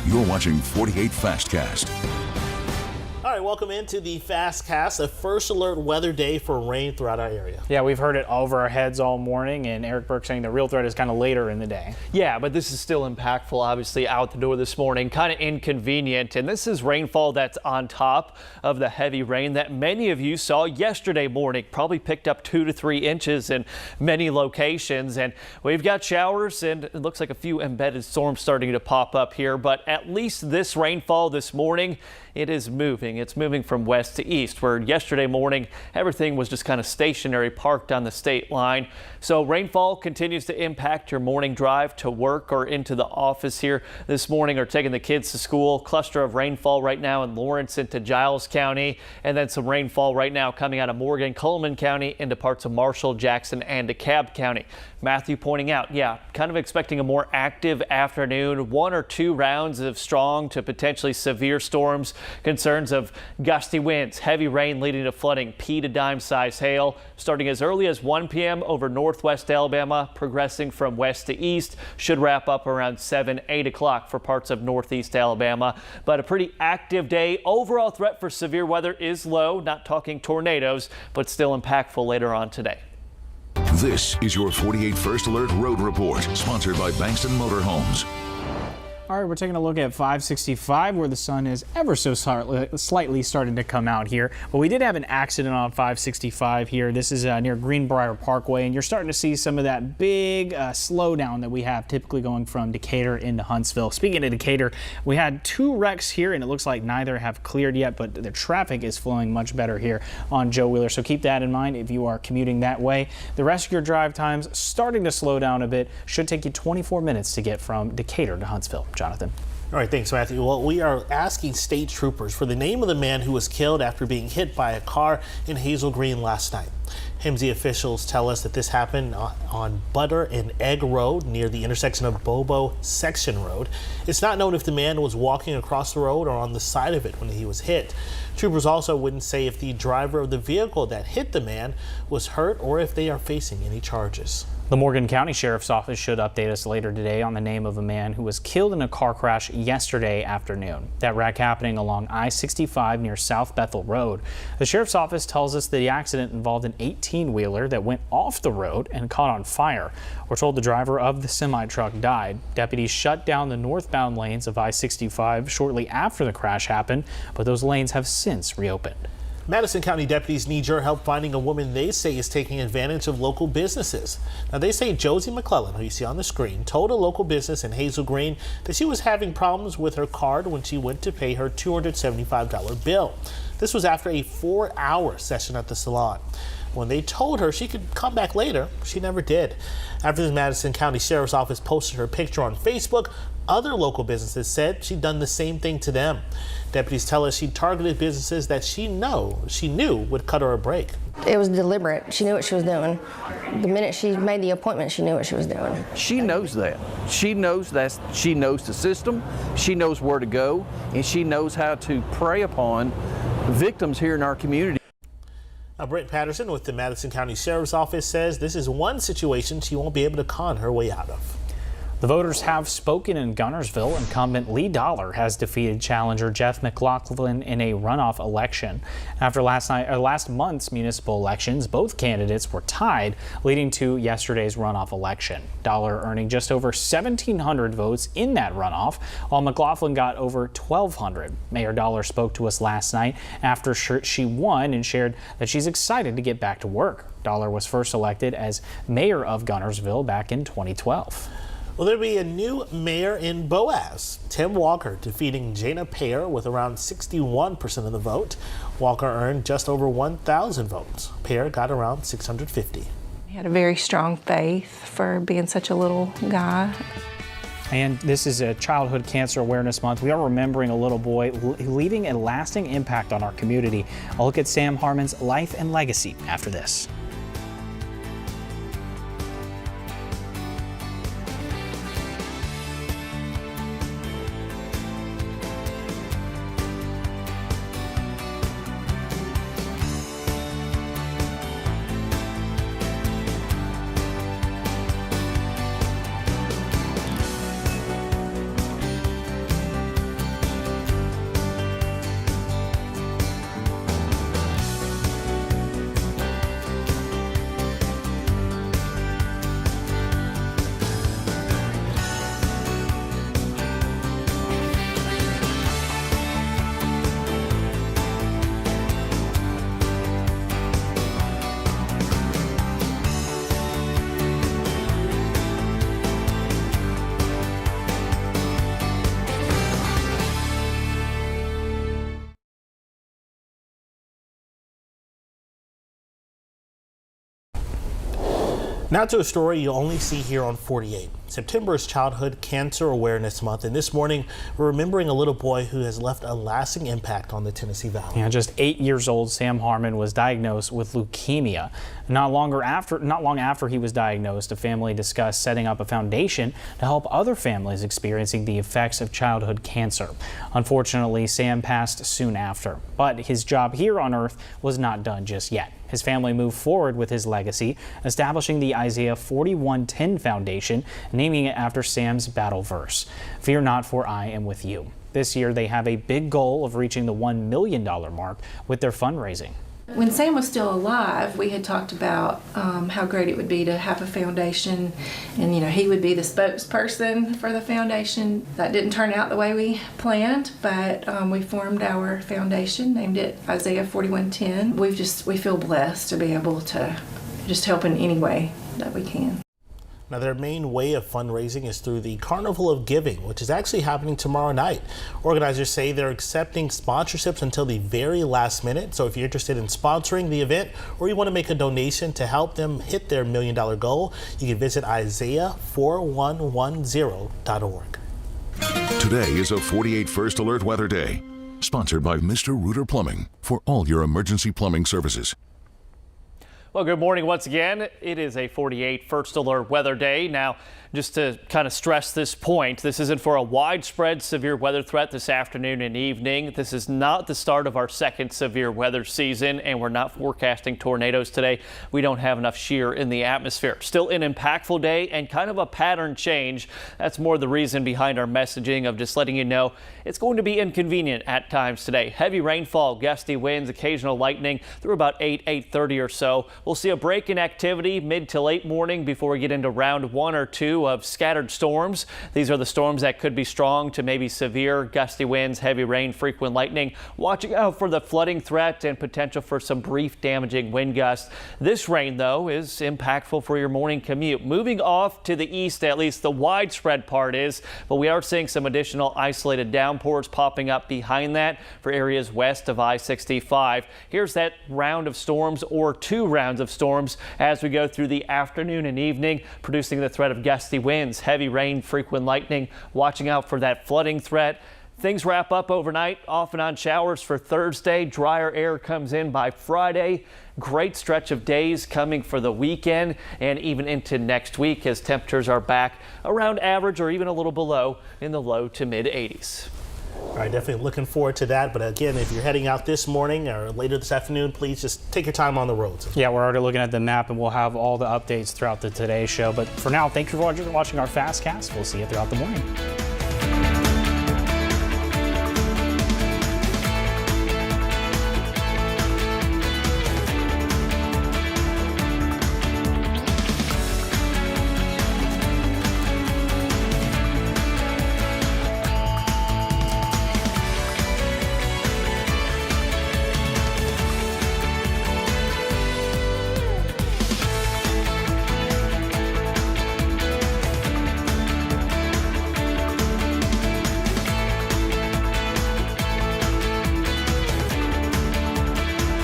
You're watching 48 Fastcast. All right, welcome into the Fastcast, a first alert weather day for rain throughout our area. Yeah, we've heard it over our heads all morning, and Eric Burke saying the real threat is kind of later in the day. Yeah, but this is still impactful, obviously, out the door this morning. Kind of inconvenient, and this is rainfall that's on top of the heavy rain that many of you saw yesterday morning. Probably picked up 2 to 3 inches in many locations, and we've got showers, and it looks like a few embedded storms starting to pop up here, but at least this rainfall this morning, it is moving. It's moving from west to east, where yesterday morning everything was just kind of stationary, parked on the state line. So rainfall continues to impact your morning drive to work or into the office here this morning, or taking the kids to school. Cluster of rainfall right now in Lawrence into Giles County, and then some rainfall right now coming out of Morgan, Coleman County into parts of Marshall, Jackson, and DeKalb County. Matthew pointing out, yeah, kind of expecting a more active afternoon, 1 or 2 rounds of strong to potentially severe storms. Concerns of gusty winds, heavy rain leading to flooding, pea to dime size hail starting as early as 1 p.m. over northwest Alabama, progressing from west to east. Should wrap up around 8 o'clock for parts of northeast Alabama. But a pretty active day. Overall threat for severe weather is low, not talking tornadoes, but still impactful later on today. This is your 48 First Alert Road Report, sponsored by Bankston Motorhomes. All right, we're taking a look at 565, where the sun is ever so slightly starting to come out here. But we did have an accident on 565 here. This is near Greenbrier Parkway, and you're starting to see some of that big slowdown that we have typically going from Decatur into Huntsville. Speaking of Decatur, we had 2 wrecks here, and it looks like neither have cleared yet, but the traffic is flowing much better here on Joe Wheeler. So keep that in mind if you are commuting that way. The rest of your drive times starting to slow down a bit. Should take you 24 minutes to get from Decatur to Huntsville. Jonathan. All right, thanks, Matthew. Well, we are asking state troopers for the name of the man who was killed after being hit by a car in Hazel Green last night. HIMSI officials tell us that this happened on Butter and Egg Road near the intersection of Bobo Section Road. It's not known if the man was walking across the road or on the side of it when he was hit. Troopers also wouldn't say if the driver of the vehicle that hit the man was hurt or if they are facing any charges. The Morgan County Sheriff's Office should update us later today on the name of a man who was killed in a car crash yesterday afternoon. That wreck happening along I-65 near South Bethel Road. The Sheriff's Office tells us that the accident involved an 18-wheeler that went off the road and caught on fire. We're told the driver of the semi-truck died. Deputies shut down the northbound lanes of I-65 shortly after the crash happened, but those lanes have since reopened. Madison County deputies need your help finding a woman they say is taking advantage of local businesses. Now, they say Josie McClellan, who you see on the screen, told a local business in Hazel Green that she was having problems with her card when she went to pay her $275 bill. This was after a 4-hour session at the salon. When they told her she could come back later, she never did. After the Madison County Sheriff's Office posted her picture on Facebook, other local businesses said she'd done the same thing to them. Deputies tell us she targeted businesses that she knew would cut her a break. It was deliberate. She knew what she was doing. The minute she made the appointment, she knew what she was doing. She knows that. She knows the system. She knows where to go, and she knows how to prey upon victims here in our community. Now, Brent Patterson with the Madison County Sheriff's Office says this is one situation she won't be able to con her way out of. The voters have spoken in Gunnersville. Incumbent Lee Dollar has defeated challenger Jeff McLaughlin in a runoff election. After last month's municipal elections, both candidates were tied, leading to yesterday's runoff election. Dollar earning just over 1,700 votes in that runoff, while McLaughlin got over 1,200. Mayor Dollar spoke to us last night after she won and shared that she's excited to get back to work. Dollar was first elected as mayor of Gunnersville back in 2012. Well, there'll be a new mayor in Boaz. Tim Walker defeating Jana Payer with around 61% of the vote. Walker earned just over 1,000 votes. Payer got around 650. He had a very strong faith for being such a little guy. And this is a Childhood Cancer Awareness Month. We are remembering a little boy leaving a lasting impact on our community. I'll look at Sam Harmon's life and legacy after this. Now to a story you'll only see here on 48. September is Childhood Cancer Awareness Month, and this morning we're remembering a little boy who has left a lasting impact on the Tennessee Valley. Yeah, just 8 years old, Sam Harmon was diagnosed with leukemia. Not long after he was diagnosed, a family discussed setting up a foundation to help other families experiencing the effects of childhood cancer. Unfortunately, Sam passed soon after, but his job here on Earth was not done just yet. His family moved forward with his legacy, establishing the Isaiah 41:10 Foundation, naming it after Sam's battle verse, "Fear not, for I am with you." This year, they have a big goal of reaching the $1 million mark with their fundraising. When Sam was still alive, we had talked about how great it would be to have a foundation, and he would be the spokesperson for the foundation. That didn't turn out the way we planned, but we formed our foundation, named it Isaiah 41:10. We feel blessed to be able to just help in any way that we can. Now, their main way of fundraising is through the Carnival of Giving, which is actually happening tomorrow night. Organizers say they're accepting sponsorships until the very last minute. So if you're interested in sponsoring the event or you want to make a donation to help them hit their $1 million goal, you can visit Isaiah4110.org. Today is a 48 First Alert Weather Day, sponsored by Mr. Reuter Plumbing for all your emergency plumbing services. Well, good morning once again. It is a 48 First Alert Weather Day. Now, just to kind of stress this point, this isn't for a widespread severe weather threat this afternoon and evening. This is not the start of our second severe weather season, and we're not forecasting tornadoes today. We don't have enough shear in the atmosphere. Still an impactful day and kind of a pattern change. That's more the reason behind our messaging of just letting you know it's going to be inconvenient at times today. Heavy rainfall, gusty winds, occasional lightning through about 8:30 or so. We'll see a break in activity mid to late morning before we get into round 1 or 2 of scattered storms. These are the storms that could be strong to maybe severe, gusty winds, heavy rain, frequent lightning. Watching out for the flooding threat and potential for some brief damaging wind gusts. This rain, though, is impactful for your morning commute. Moving off to the east, at least the widespread part is, but we are seeing some additional isolated downpours popping up behind that for areas west of I-65. Here's that round of storms, or 2 rounds of storms, as we go through the afternoon and evening, producing the threat of gusty winds, heavy rain, frequent lightning. Watching out for that flooding threat. Things wrap up overnight, off and on showers for Thursday. Drier air comes in by Friday. Great stretch of days coming for the weekend and even into next week as temperatures are back around average or even a little below in the low to mid 80s. All right, definitely looking forward to that. But again, if you're heading out this morning or later this afternoon, please just take your time on the roads. Yeah, we're already looking at the map, and we'll have all the updates throughout the Today Show. But for now, thank you for watching our Fastcast. We'll see you throughout the morning.